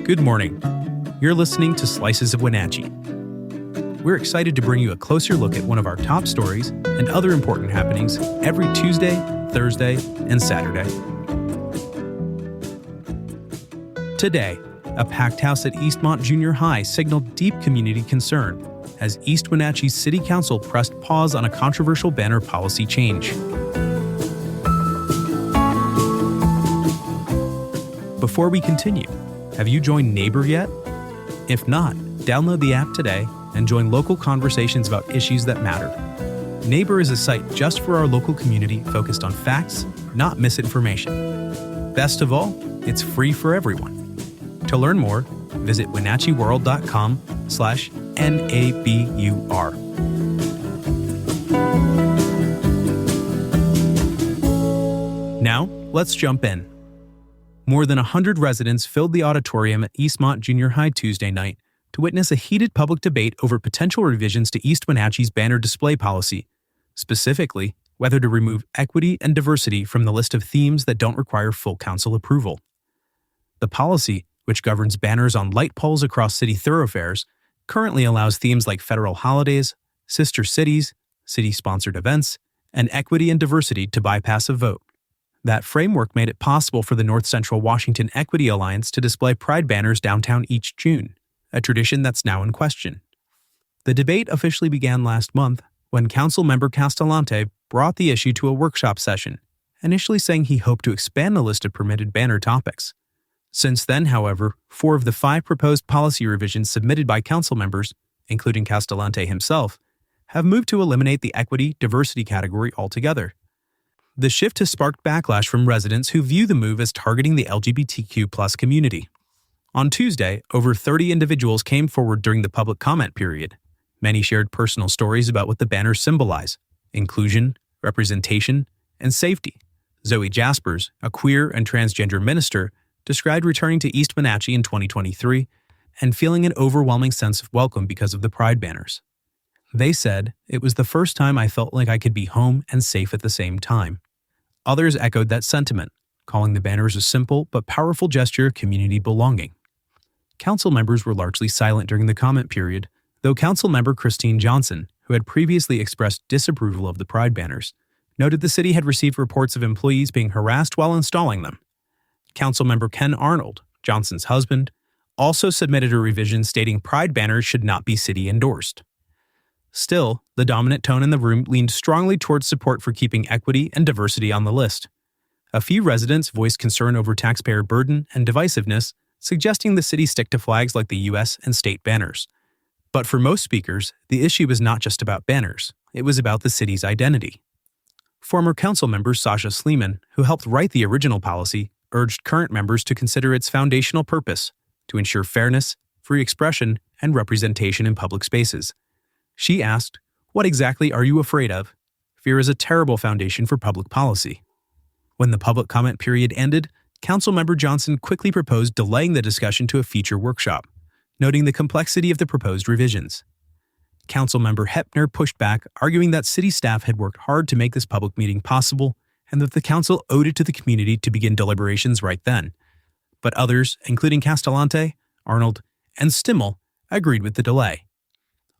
Good morning. You're listening to Slices of Wenatchee. We're excited to bring you a closer look at one of our top stories and other important happenings every Tuesday, Thursday, and Saturday. Today, a packed house at Eastmont Junior High signaled deep community concern as East Wenatchee City Council pressed pause on a controversial banner policy change. Before we continue, have you joined Neighbor yet? If not, download the app today and join local conversations about issues that matter. Neighbor is a site just for our local community focused on facts, not misinformation. Best of all, it's free for everyone. To learn more, visit wenatcheeworld.com/NABUR. Now, let's jump in. More than 100 residents filled the auditorium at Eastmont Junior High Tuesday night to witness a heated public debate over potential revisions to East Wenatchee's banner display policy, specifically whether to remove equity and diversity from the list of themes that don't require full council approval. The policy, which governs banners on light poles across city thoroughfares, currently allows themes like federal holidays, sister cities, city-sponsored events, and equity and diversity to bypass a vote. That framework made it possible for the North Central Washington Equity Alliance to display pride banners downtown each June, a tradition that's now in question. The debate officially began last month when Councilmember Castellante brought the issue to a workshop session, initially saying he hoped to expand the list of permitted banner topics. Since then, however, 4 of the 5 proposed policy revisions submitted by council members, including Castellante himself, have moved to eliminate the equity-diversity category altogether. The shift has sparked backlash from residents who view the move as targeting the LGBTQ+ community. On Tuesday, over 30 individuals came forward during the public comment period. Many shared personal stories about what the banners symbolize: inclusion, representation, and safety. Zoe Jaspers, a queer and transgender minister, described returning to East Wenatchee in 2023 and feeling an overwhelming sense of welcome because of the pride banners. They said, "It was the first time I felt like I could be home and safe at the same time." Others echoed that sentiment, calling the banners a simple but powerful gesture of community belonging. Council members were largely silent during the comment period, though Councilmember Christine Johnson, who had previously expressed disapproval of the pride banners, noted the city had received reports of employees being harassed while installing them. Councilmember Ken Arnold, Johnson's husband, also submitted a revision stating pride banners should not be city-endorsed. Still, the dominant tone in the room leaned strongly towards support for keeping equity and diversity on the list. A few residents voiced concern over taxpayer burden and divisiveness, suggesting the city stick to flags like the U.S. and state banners. But for most speakers, the issue was not just about banners, it was about the city's identity. Former council member Sasha Sleeman, who helped write the original policy, urged current members to consider its foundational purpose, to ensure fairness, free expression, and representation in public spaces. She asked, "What exactly are you afraid of? Fear is a terrible foundation for public policy." When the public comment period ended, Councilmember Johnson quickly proposed delaying the discussion to a future workshop, noting the complexity of the proposed revisions. Councilmember Hepner pushed back, arguing that city staff had worked hard to make this public meeting possible and that the council owed it to the community to begin deliberations right then. But others, including Castellante, Arnold, and Stimmel, agreed with the delay.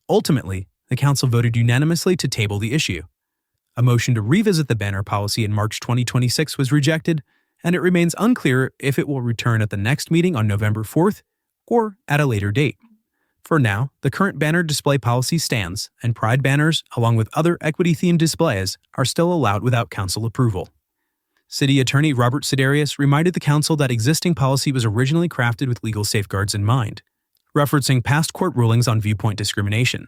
Ultimately, the council voted unanimously to table the issue. A motion to revisit the banner policy in March 2026 was rejected, and it remains unclear if it will return at the next meeting on November 4th or at a later date. For now, the current banner display policy stands, and pride banners, along with other equity-themed displays, are still allowed without council approval. City Attorney Robert Sidarius reminded the council that existing policy was originally crafted with legal safeguards in mind, referencing past court rulings on viewpoint discrimination.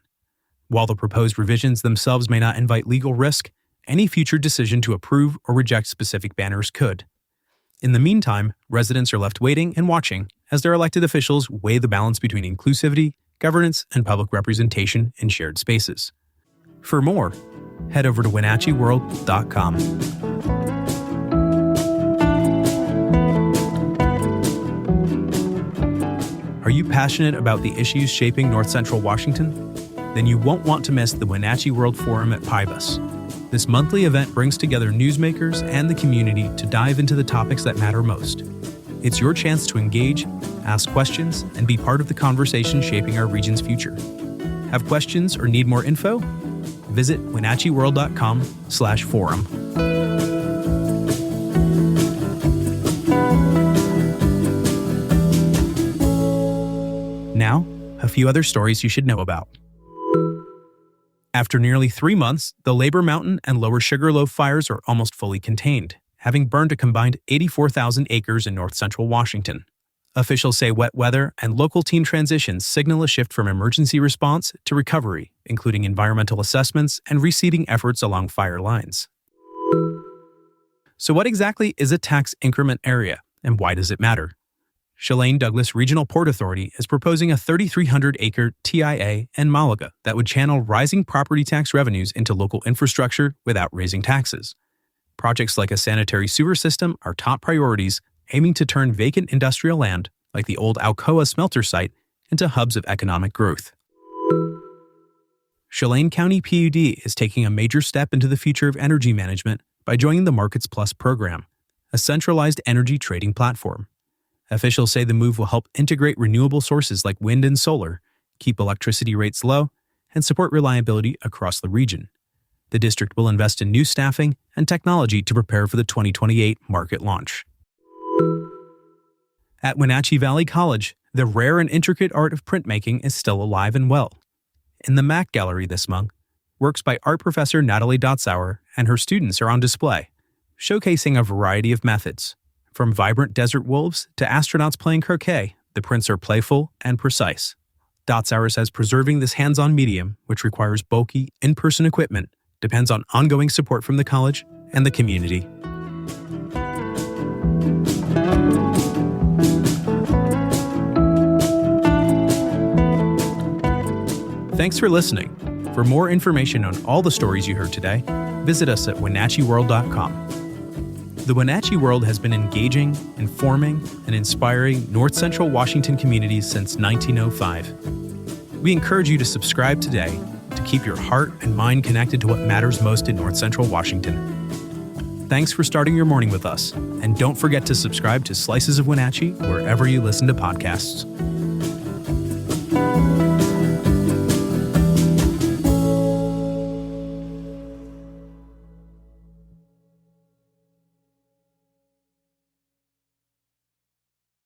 While the proposed revisions themselves may not invite legal risk, any future decision to approve or reject specific banners could. In the meantime, residents are left waiting and watching as their elected officials weigh the balance between inclusivity, governance, and public representation in shared spaces. For more, head over to wenatcheeworld.com. Are you passionate about the issues shaping North Central Washington? Then you won't want to miss the Wenatchee World Forum at Pybus. This monthly event brings together newsmakers and the community to dive into the topics that matter most. It's your chance to engage, ask questions, and be part of the conversation shaping our region's future. Have questions or need more info? Visit wenatcheeworld.com/forum. Now, a few other stories you should know about. After nearly 3 months, the Labor Mountain and Lower Sugarloaf fires are almost fully contained, having burned a combined 84,000 acres in north central Washington. Officials say wet weather and local team transitions signal a shift from emergency response to recovery, including environmental assessments and reseeding efforts along fire lines. So what exactly is a tax increment area, and why does it matter? Chelan Douglas Regional Port Authority is proposing a 3,300-acre TIA in Malaga that would channel rising property tax revenues into local infrastructure without raising taxes. Projects like a sanitary sewer system are top priorities, aiming to turn vacant industrial land, like the old Alcoa smelter site, into hubs of economic growth. Chelan County PUD is taking a major step into the future of energy management by joining the Markets Plus program, a centralized energy trading platform. Officials say the move will help integrate renewable sources like wind and solar, keep electricity rates low, and support reliability across the region. The district will invest in new staffing and technology to prepare for the 2028 market launch. At Wenatchee Valley College, the rare and intricate art of printmaking is still alive and well. In the Mac Gallery this month, works by art professor Natalie Dotzauer and her students are on display, showcasing a variety of methods. From vibrant desert wolves to astronauts playing croquet, the prints are playful and precise. Dotzauer says preserving this hands-on medium, which requires bulky, in-person equipment, depends on ongoing support from the college and the community. Thanks for listening. For more information on all the stories you heard today, visit us at wenatcheeworld.com. The Wenatchee World has been engaging, informing, and inspiring North Central Washington communities since 1905. We encourage you to subscribe today to keep your heart and mind connected to what matters most in North Central Washington. Thanks for starting your morning with us, and don't forget to subscribe to Slices of Wenatchee wherever you listen to podcasts.